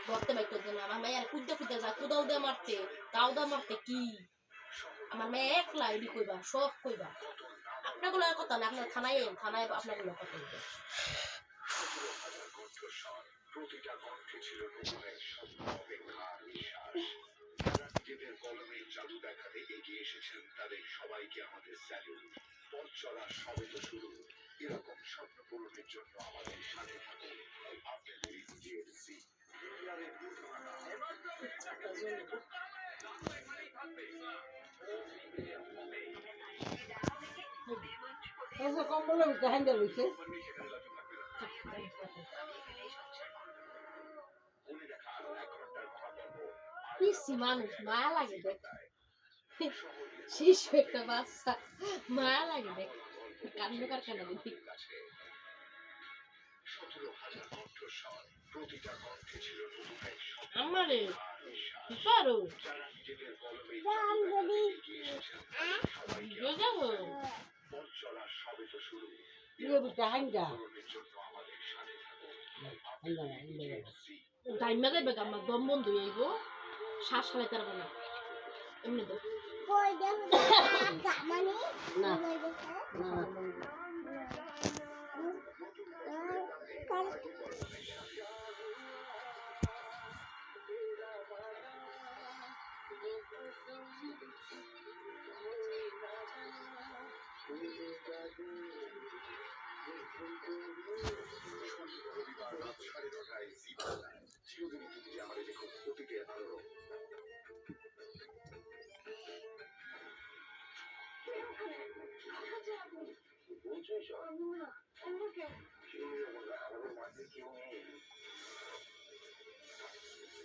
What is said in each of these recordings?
ধরতে পাই করতে না আমার মেয়ের কুদ্দা কুদ্দা যায় কোদাও দিয়ে মারতে তাও দা মারতে কি আমার মেয়ে একলা এডি কইবা সব কইবা আপনাগুলো কথা না আপনার থানায় আপনাগুলো কথা বলবে প্রতিটা কণ্ঠে ছিল নতুন এক স্বপ্ন অপেক্ষার বিশ্বাস যারা নিজেদের কলমের জাদু দেখাতে এগিয়ে এসেছেন তাদের সবাইকে আমাদের স্যালুট পথ চলা সবে তো শুরু এরকম স্বপ্ন পূরণের জন্য আমাদের সাথে থাকুন আপনাদের ইউজিএফসি কম্বলের ভিতরে হ্যান্ডেল হয়েছে পিসি মানুষ মায়া লাগে দেখ শিশু একটা বাচ্চা মায়া লাগে দেখ কান্ড কারখানা দেখি আমারে কি পারো যাবো টাইমা দেবে আমার দম বন্ধ হয়ে যাইব শ্বাস ফেলাইতে পারবো না এমনি তো চিরদিনই তুমি যে আমার দেখো অতীতে আরো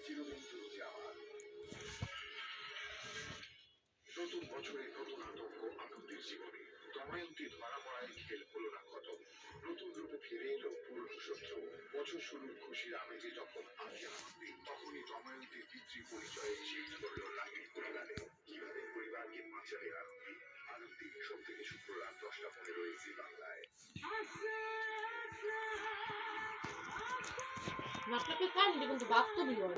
চিরদিন তুমি যে আমার নতুন বছরে নতুন আতঙ্ক আনন্দের জীবনে দময়ন্তী ধরা পড়ায় খেল হলো না খতম নতুন রূপে ফিরে এলো পুরনো শত্রু বছর শুরুর খুশির আমেজে যখন আগে আনন্দে তখনই দময়ন্তীর পিতৃ পরিচয়ে শিফট করলো রাগের পরিবারে কিভাবে পরিবারকে বাঁচাবে আনন্দী আনন্দী সোম থেকে শুক্র রাত 10টা 15 জি বাংলায় নাটকের কাহিনী কিন্তু বাস্তবই